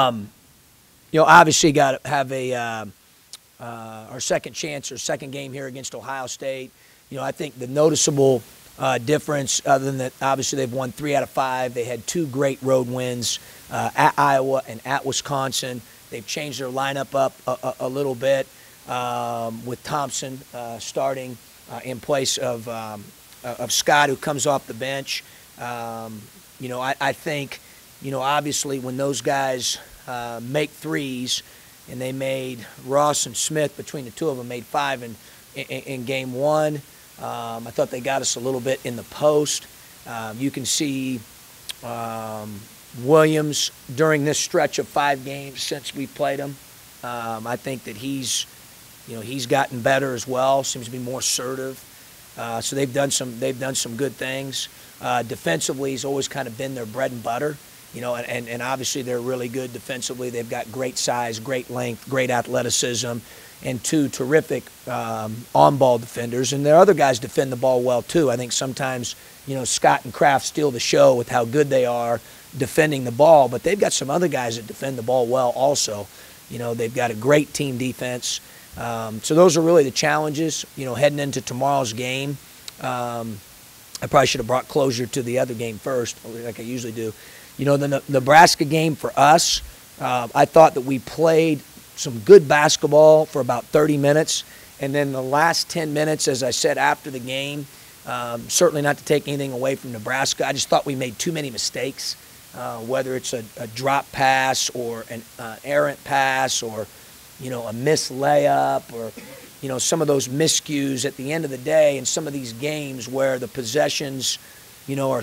Obviously got to have our second chance or second game here against Ohio State. I think the noticeable difference, other than that, obviously they've won 3 out of 5. They had 2 great road wins at Iowa and at Wisconsin. They've changed their lineup up a little bit with Thompson starting in place of Scott, who comes off the bench. I think, obviously when those guys make threes, and they made Ross and Smith, between the two of them, made 5 in game 1. I thought they got us a little bit in the post. You can see Williams during this stretch of 5 games since we played him. I think that he's gotten better as well. Seems to be more assertive. So they've done some good things. Defensively, he's always kind of been their bread and butter. And obviously they're really good defensively. They've got great size, great length, great athleticism, and 2 terrific on-ball defenders. And their other guys defend the ball well too. I think sometimes, Scott and Kraft steal the show with how good they are defending the ball, but they've got some other guys that defend the ball well also. They've got a great team defense. So those are really the challenges, heading into tomorrow's game. I probably should have brought closure to the other game first, like I usually do. The Nebraska game for us, I thought that we played some good basketball for about 30 minutes. And then the last 10 minutes, as I said after the game, certainly not to take anything away from Nebraska, I just thought we made too many mistakes, whether it's a drop pass or an errant pass or, a missed layup or, some of those miscues at the end of the day in some of these games where the possessions – are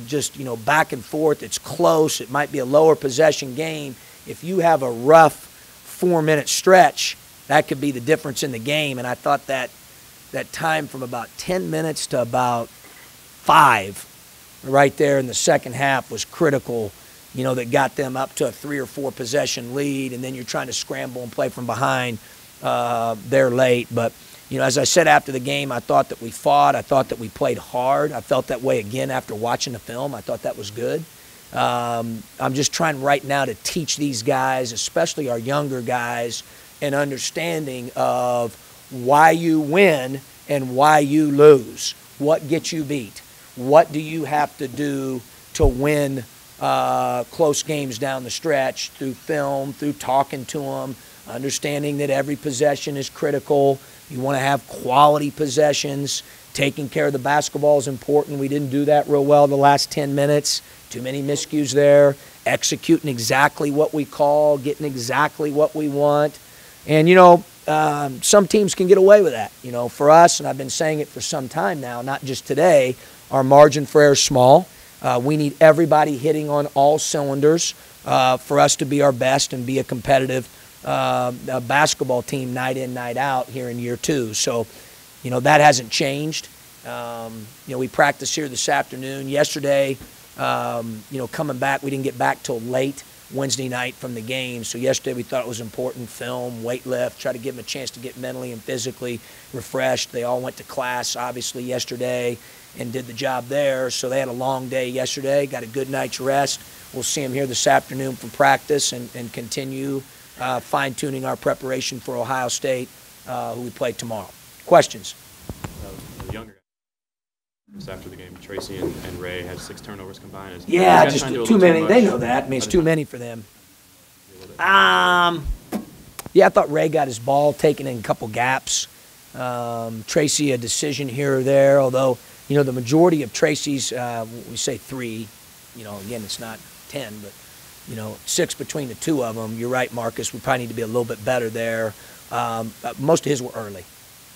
just, back and forth. It's close. It might be a lower possession game. If you have a rough 4-minute stretch, that could be the difference in the game. And I thought that time from about 10 minutes to about 5 right there in the second half was critical, that got them up to a 3 or 4 possession lead. And then you're trying to scramble and play from behind there late. But as I said after the game, I thought that we fought. I thought that we played hard. I felt that way again after watching the film. I thought that was good. I'm just trying right now to teach these guys, especially our younger guys, an understanding of why you win and why you lose. What gets you beat? What do you have to do to win close games down the stretch through film, through talking to them, understanding that every possession is critical. You want to have quality possessions. Taking care of the basketball is important. We didn't do that real well the last 10 minutes. Too many miscues there. Executing exactly what we call, getting exactly what we want. And, some teams can get away with that. For us, and I've been saying it for some time now, not just today, our margin for error is small. We need everybody hitting on all cylinders for us to be our best and be a competitive a basketball team night in, night out here in year 2. So, that hasn't changed. We practiced here this afternoon. Yesterday, coming back, we didn't get back till late Wednesday night from the game. So yesterday we thought it was important, film, weight lift, try to give them a chance to get mentally and physically refreshed. They all went to class, obviously, yesterday and did the job there. So they had a long day yesterday, got a good night's rest. We'll see them here this afternoon for practice and continue fine-tuning our preparation for Ohio State, who we play tomorrow. Questions? The younger guys after the game, Tracy and Ray had 6 turnovers combined. Yeah, just too many. They know that. I mean, it's too many for them. Yeah, I thought Ray got his ball taken in a couple gaps. Tracy, a decision here or there, although, the majority of Tracy's, we say 3, again, it's not 10, but 6 between the 2 of them. You're right, Marcus. We probably need to be a little bit better there. Most of his were early.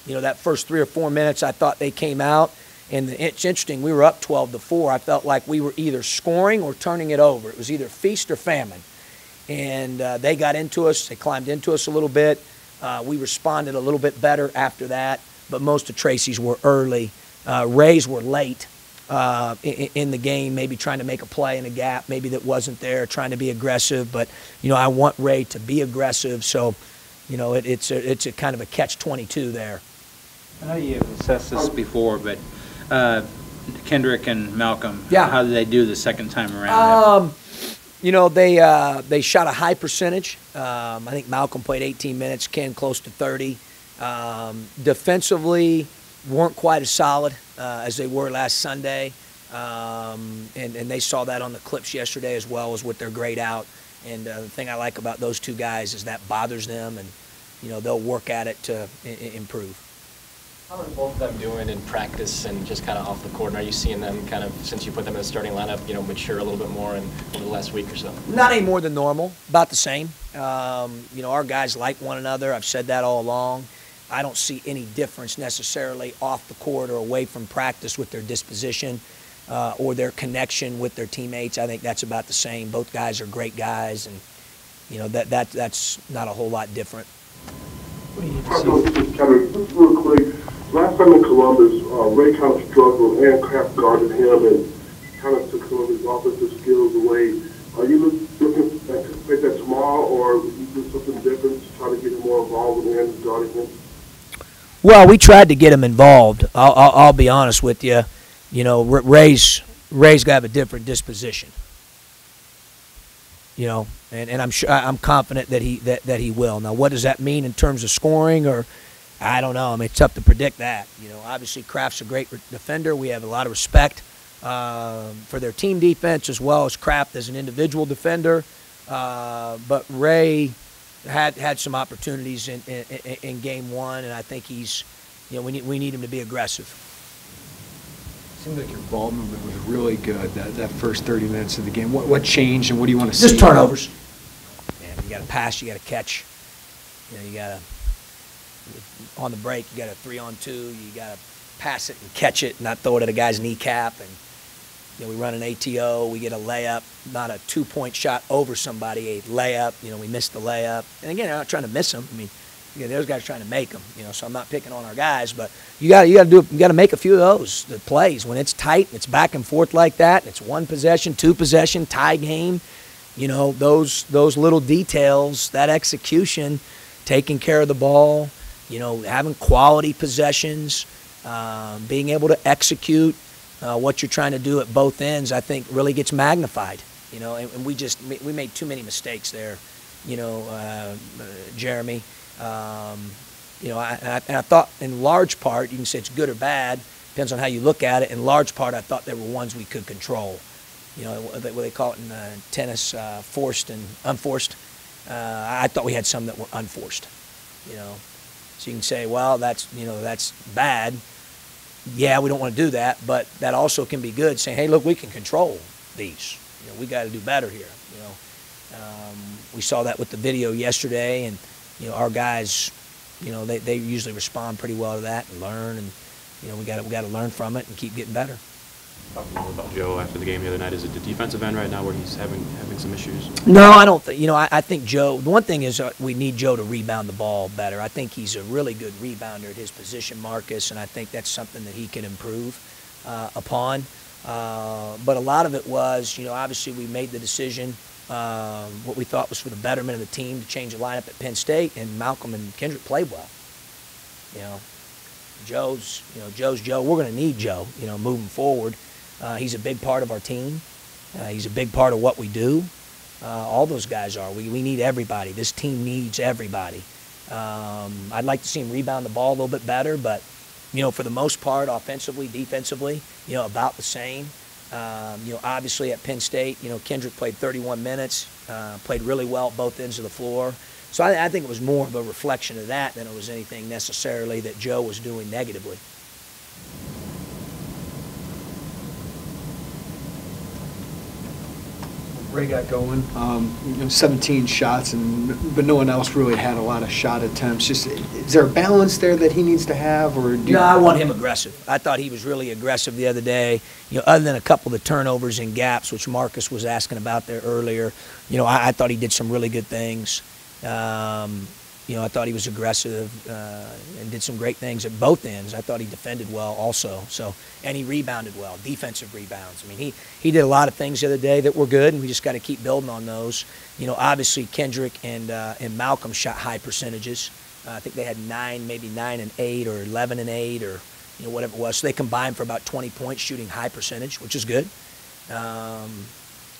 That first 3 or 4 minutes, I thought they came out. And it's interesting. We were up 12-4. I felt like we were either scoring or turning it over. It was either feast or famine. And they got into us. They climbed into us a little bit. We responded a little bit better after that. But most of Tracy's were early. Ray's were late. In the game, maybe trying to make a play in a gap, maybe that wasn't there, trying to be aggressive. But, I want Ray to be aggressive. So, it's a kind of a catch-22 there. I know you've assessed this before, but Kendrick and Malcolm, yeah. How did they do the second time around? You know, they shot a high percentage. I think Malcolm played 18 minutes, Ken close to 30. Defensively, weren't quite as solid as they were last Sunday. And they saw that on the clips yesterday as well as with their grade out. And the thing I like about those two guys is that bothers them, and, you know, they'll work at it to improve. How are both of them doing in practice and just kind of off the court? And are you seeing them kind of, since you put them in the starting lineup, you know, mature a little bit more over the last week or so? Not any more than normal, about the same. You know, our guys like one another. I've said that all along. I don't see any difference necessarily off the court or away from practice with their disposition or their connection with their teammates. I think that's about the same. Both guys are great guys, and, you know, that's not a whole lot different. Just real quick. Last time in Columbus, Ray kind of struggled and Kraft guarded him and kind of took some of his offensive skills away. Are you looking to anticipate that tomorrow, or will you do something different to try to get him more involved with him guarding him? Well, we tried to get him involved. I'll be honest with you. You know, Ray's got to have a different disposition. You know, and I'm confident that he will. Now, what does that mean in terms of scoring, or I don't know. I mean, it's tough to predict that. You know, obviously Kraft's a great defender. We have a lot of respect for their team defense as well as Kraft as an individual defender. But Ray had some opportunities in game one, and I think he's, you know, we need him to be aggressive. Seemed like your ball movement was really good that first 30 minutes of the game. What changed, and what do you want to see? Just turnovers. And you got to pass, you got to catch. You know, you got to, on the break, you got a 3-on-2. You got to pass it and catch it, not throw it at a guy's kneecap. And, you know, we run an ATO, we get a layup, not a 2-point shot over somebody, a layup. You know, we missed the layup. And again, I'm not trying to miss them. I mean, yeah, those guys are trying to make them, you know, so I'm not picking on our guys, but you got to make a few of those the plays when it's tight, it's back and forth like that, and it's 1 possession, 2 possession, tie game. You know, those little details, that execution, taking care of the ball, you know, having quality possessions, being able to execute what you're trying to do at both ends, I think really gets magnified. You know, and we made too many mistakes there, you know, Jeremy. You know, and I thought in large part, you can say it's good or bad, depends on how you look at it. In large part, I thought there were ones we could control. You know, what they call it in tennis, forced and unforced. I thought we had some that were unforced. You know, so you can say, well, that's bad. Yeah, we don't want to do that, but that also can be good. Saying, hey, look, we can control these. You know, we got to do better here. You know, we saw that with the video yesterday, and, you know, our guys, you know, they usually respond pretty well to that and learn, and, you know, we got to learn from it and keep getting better. Talking more about Joe after the game the other night. Is it the defensive end right now where he's having some issues? No, I don't think. You know, I think Joe. The one thing is we need Joe to rebound the ball better. I think he's a really good rebounder at his position, Marcus, and I think that's something that he can improve upon. But a lot of it was, you know, obviously we made the decision. What we thought was for the betterment of the team to change the lineup at Penn State, and Malcolm and Kendrick played well. You know, Joe's Joe. We're going to need Joe, you know, moving forward. He's a big part of our team. He's a big part of what we do. All those guys are. We need everybody. This team needs everybody. I'd like to see him rebound the ball a little bit better, but, you know, for the most part, offensively, defensively, you know, about the same. You know, obviously at Penn State, you know, Kendrick played 31 minutes, played really well at both ends of the floor. So I think it was more of a reflection of that than it was anything necessarily that Joe was doing negatively. Ray got going, you know, 17 shots, but no one else really had a lot of shot attempts. Just, is there a balance there that he needs to have, or? No, I want him aggressive. I thought he was really aggressive the other day. You know, other than a couple of turnovers and gaps, which Marcus was asking about there earlier. You know, I thought he did some really good things. You know, I thought he was aggressive and did some great things at both ends. I thought he defended well also. So, and he rebounded well, defensive rebounds. I mean, he did a lot of things the other day that were good, and we just got to keep building on those. You know, obviously Kendrick and Malcolm shot high percentages. I think they had 9, maybe 9 and 8, or 11 and 8, or, you know, whatever it was. So they combined for about 20 points, shooting high percentage, which is good.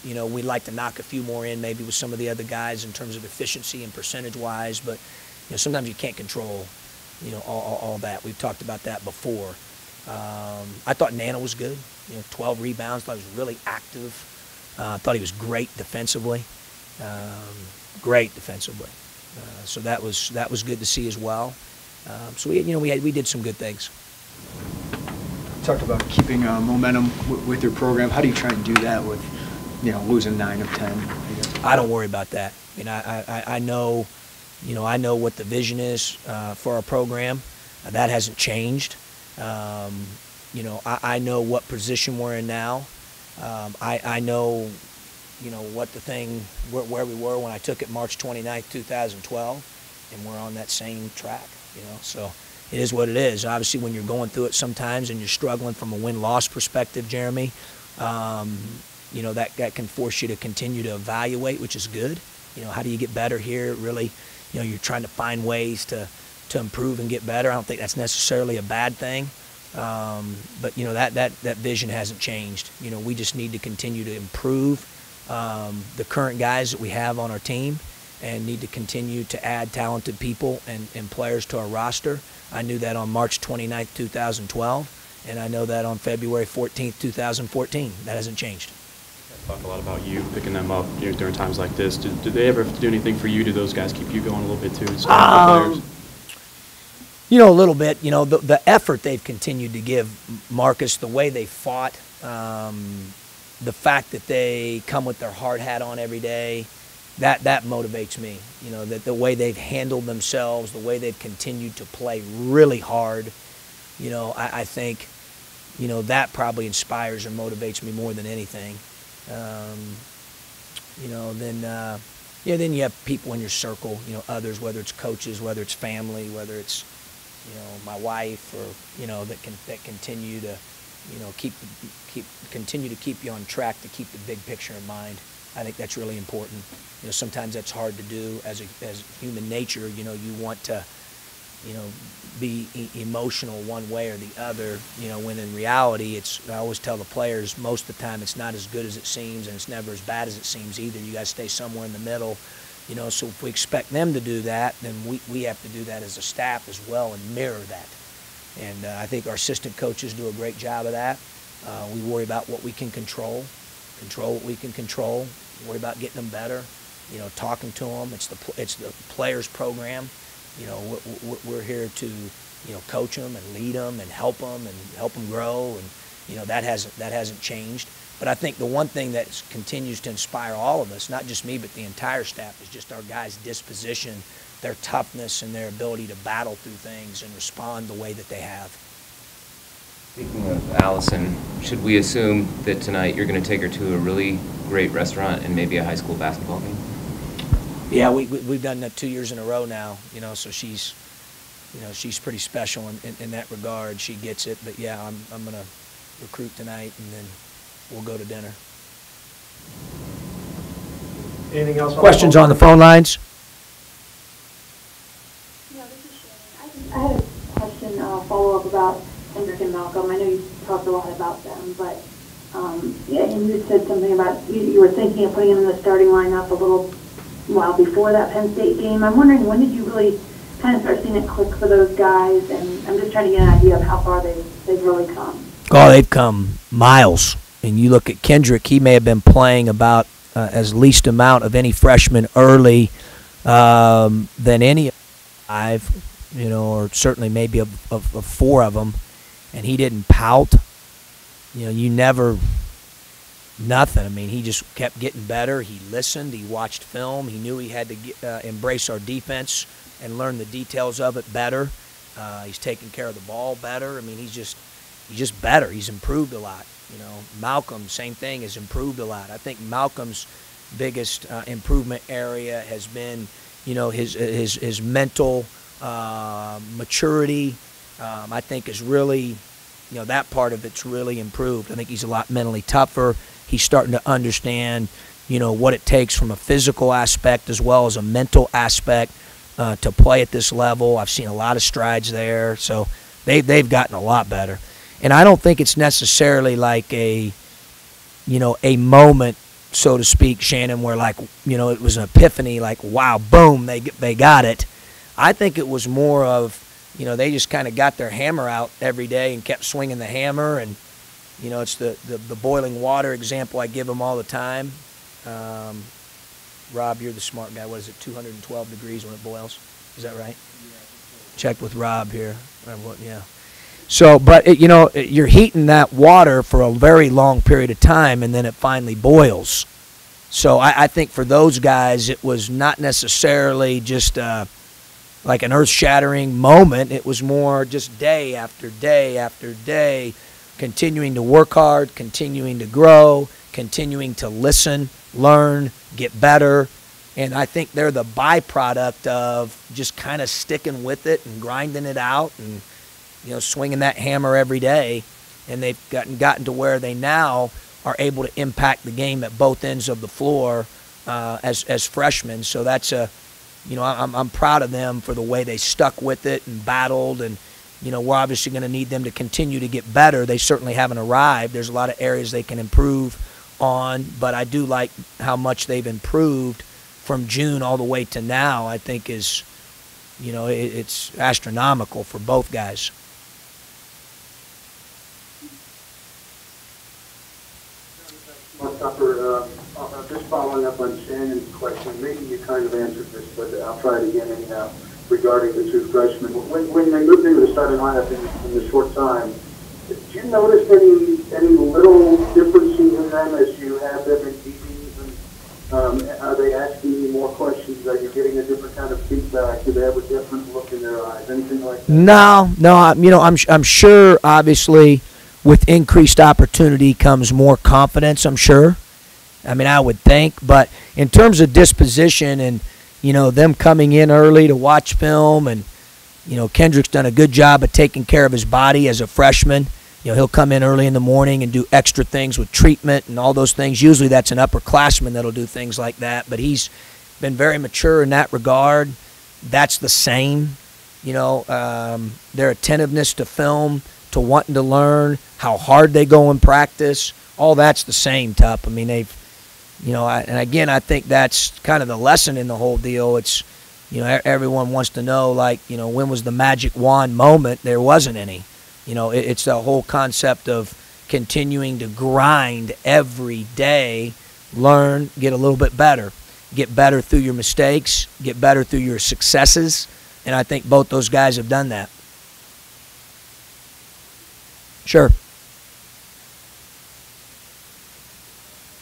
we'd like to knock a few more in maybe with some of the other guys in terms of efficiency and percentage-wise, but sometimes you can't control all that. We've talked about that before. I thought Nana was good. 12 rebounds. Thought he was really active. Thought he was great defensively. So that was good to see as well. So we did some good things. Talked about keeping momentum with your program. How do you try and do that with losing 9 of 10? I don't worry about that. I know what the vision is for our program. That hasn't changed. I know what position we're in now. I know, where we were when I took it March 29th, 2012, and we're on that same track, So it is what it is. Obviously, when you're going through it sometimes and you're struggling from a win-loss perspective, Jeremy, that can force you to continue to evaluate, which is good. How do you get better here? Really, you're trying to find ways to improve and get better. I don't think that's necessarily a bad thing. But that vision hasn't changed. We just need to continue to improve the current guys that we have on our team, and need to continue to add talented people and players to our roster. I knew that on March 29th, 2012, and I know that on February 14th, 2014. That hasn't changed. Talk a lot about you picking them up during times like this. Do they ever do anything for you? Do those guys keep you going a little bit too? A little bit. The effort they've continued to give, Marcus, the way they fought, the fact that they come with their hard hat on every day, that motivates me. That the way they've handled themselves, the way they've continued to play really hard, I think, that probably inspires or motivates me more than anything. Then you have people in your circle, others, whether it's coaches, whether it's family, whether it's my wife, or that continue to continue to keep you on track, to keep the big picture in mind. I think that's really important. Sometimes that's hard to do as human nature. You want to be emotional one way or the other. When in reality, I always tell the players, most of the time it's not as good as it seems, and it's never as bad as it seems either. You got to stay somewhere in the middle. So if we expect them to do that, then we have to do that as a staff as well and mirror that. And I think our assistant coaches do a great job of that. We worry about what we can control what we can control, worry about getting them better, talking to them. It's the players program. We're here to, coach them and lead them and help them grow. And, that hasn't changed. But I think the one thing that continues to inspire all of us, not just me, but the entire staff, is just our guys' disposition, their toughness, and their ability to battle through things and respond the way that they have. Speaking of Allison, should we assume that tonight you're going to take her to a really great restaurant and maybe a high school basketball game? Yeah, we've done that 2 years in a row now, so she's pretty special in that regard. She gets it. But yeah, I'm going to recruit tonight, and then we'll go to dinner. Anything else? Questions on the phone lines? Yeah, this is Shannon. I had a question, follow-up about Kendrick and Malcolm. I know you talked a lot about them, but and you had said something about you were thinking of putting them in the starting lineup a little while before that Penn State game. I'm wondering, when did you really kind of start seeing it click for those guys? And I'm just trying to get an idea of how far they've really come. Oh, they've come miles. And you look at Kendrick, he may have been playing about as least amount of any freshman early than any five, or certainly maybe of four of them. And he didn't pout. Nothing. I mean, he just kept getting better. He listened. He watched film. He knew he had to embrace our defense and learn the details of it better. He's taking care of the ball better. I mean, he's just better. He's improved a lot. Malcolm, same thing, has improved a lot. I think Malcolm's biggest improvement area has been, his mental maturity. I think is really, that part of it's really improved. I think he's a lot mentally tougher. He's starting to understand, what it takes from a physical aspect as well as a mental aspect to play at this level. I've seen a lot of strides there. So they've gotten a lot better. And I don't think it's necessarily like a moment so to speak, Shannon, where like, you know, it was an epiphany, like, wow, boom, they got it. I think it was more of, you know, they just kind of got their hammer out every day and kept swinging the hammer. And, you know, it's the boiling water example I give them all the time. Rob, you're the smart guy. What is it, 212 degrees when it boils? Is that right? Check with Rob here. Yeah. So, but, you know, you're heating that water for a very long period of time, and then it finally boils. So I think for those guys, it was not necessarily just like an earth-shattering moment. It was more just day after day after day, continuing to work hard, continuing to grow, continuing to listen, learn, get better. And I think they're the byproduct of just kind of sticking with it and grinding it out and, you know, swinging that hammer every day. And they've gotten to where they now are able to impact the game at both ends of the floor as freshmen. So that's you know, I'm proud of them for the way they stuck with it and battled. And, you know, we're obviously going to need them to continue to get better. They certainly haven't arrived. There's a lot of areas they can improve on, but I do like how much they've improved from June all the way to now. I think is, you know, it's astronomical for both guys. Just following up on Shannon's question, maybe you kind of answered this, but I'll try it again anyhow, regarding the two freshmen. When they moved into the starting lineup in the short time, did you notice any little differences in them as you have them in DBs? And are they asking you more questions? Are you getting a different kind of feedback? Do they have a different look in their eyes? Anything like that? No. You know, I'm sure, obviously, with increased opportunity comes more confidence, I'm sure. I mean, I would think. But in terms of disposition and, you know, them coming in early to watch film, and, you know, Kendrick's done a good job of taking care of his body as a freshman. You know, he'll come in early in the morning and do extra things with treatment and all those things. Usually that's an upperclassman that'll do things like that. But he's been very mature in that regard. That's the same. You know, their attentiveness to film, to wanting to learn, how hard they go in practice, all that's the same, Tup. I mean, they've, you know, and again, I think that's kind of the lesson in the whole deal. It's, you know, everyone wants to know, like, you know, when was the magic wand moment? There wasn't any. You know, it's the whole concept of continuing to grind every day, learn, get a little bit better. Get better through your mistakes, get better through your successes, and I think both those guys have done that. Sure.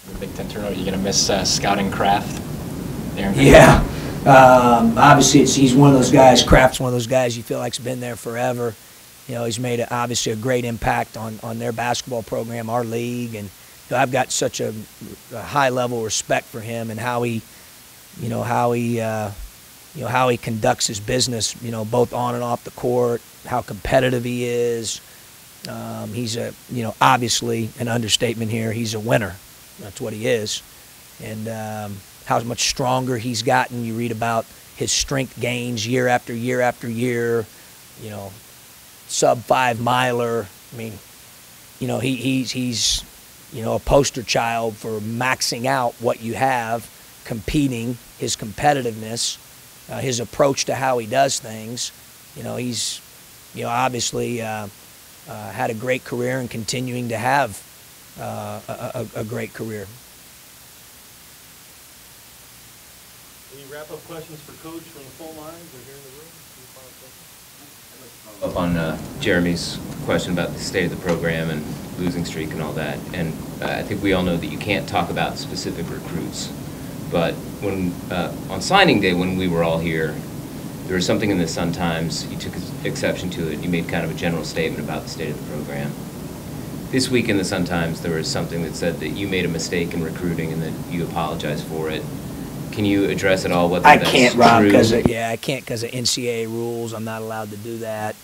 The Big Ten tournament, you're going to miss scouting Kraft? Yeah. Obviously, he's one of those guys. Kraft's one of those guys you feel like's been there forever. You know, he's made obviously a great impact on their basketball program, our league, and you know, I've got such a high level of respect for him and how he conducts his business. You know, both on and off the court, how competitive he is. He's obviously an understatement here. He's a winner. That's what he is. And how much stronger he's gotten. You read about his strength gains year after year after year. You know, sub-5 miler. I mean, you know, he's you know, a poster child for maxing out what you have, competing, his competitiveness, his approach to how he does things. You know, he's, you know, obviously had a great career and continuing to have a great career. Any wrap-up questions for Coach from the phone lines or here in the room? Up on Jeremy's question about the state of the program and losing streak and all that, and I think we all know that you can't talk about specific recruits, but when on signing day when we were all here, there was something in the Sun-Times, you took exception to it, you made kind of a general statement about the state of the program. This week in the Sun-Times there was something that said that you made a mistake in recruiting and that you apologized for it. Can you address at all whether that's true? I can't, Rob, because of NCAA rules. I'm not allowed to do that,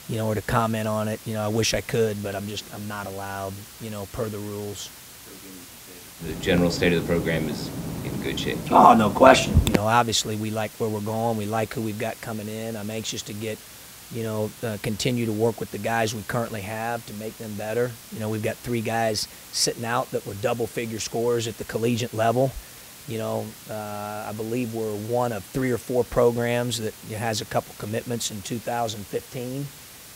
you know, or to comment on it. You know, I wish I could, but I'm not allowed, you know, per the rules. The general state of the program is in good shape. Oh, no question. You know, obviously we like where we're going. We like who we've got coming in. I'm anxious to get, continue to work with the guys we currently have to make them better. We've got 3 guys sitting out that were double-figure scorers at the collegiate level. I believe we're one of 3 or 4 programs that has a couple commitments in 2015.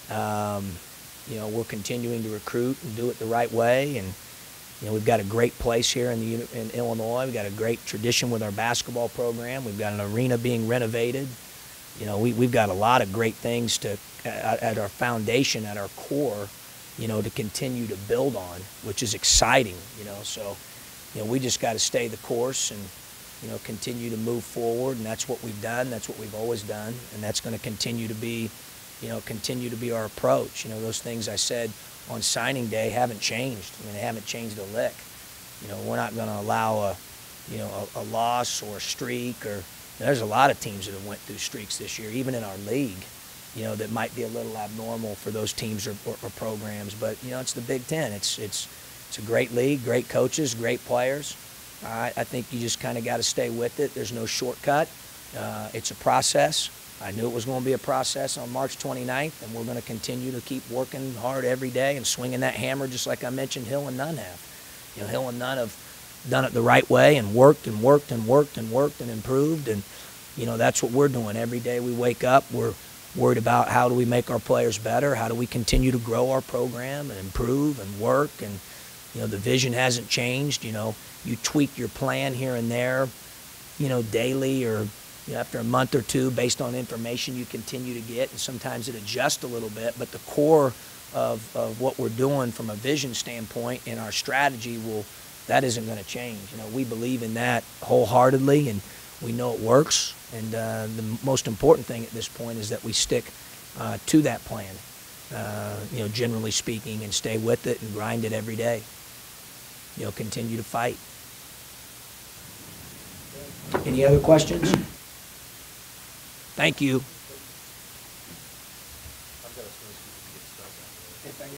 We're continuing to recruit and do it the right way, and we've got a great place here in Illinois. We've got a great tradition with our basketball program. We've got an arena being renovated. We've got a lot of great things at our foundation, at our core, to continue to build on, which is exciting. So we just got to stay the course and continue to move forward, and that's what we've done. That's what we've always done, and that's going to continue to be our approach. Those things I said on signing day haven't changed. They haven't changed a lick. We're not going to allow a loss or a streak or. There's a lot of teams that have went through streaks this year, even in our league, that might be a little abnormal for those teams or programs. But, it's the Big Ten. It's a great league, great coaches, great players. I think you just kind of got to stay with it. There's no shortcut. It's a process. I knew it was going to be a process on March 29th, and we're going to continue to keep working hard every day and swinging that hammer just like I mentioned Hill and Nunn have. Hill and Nunn have done it the right way and worked and worked and worked and worked and improved, and that's what we're doing every day. We wake up, we're worried about how do we make our players better, how do we continue to grow our program and improve and work, and the vision hasn't changed. You tweak your plan here and there, daily or after a month or two based on information you continue to get, and sometimes it adjusts a little bit, but the core of what we're doing from a vision standpoint and our strategy that isn't going to change. We believe in that wholeheartedly, and we know it works. And the most important thing at this point is that we stick to that plan, generally speaking, and stay with it and grind it every day. Continue to fight. Any other questions? Thank you.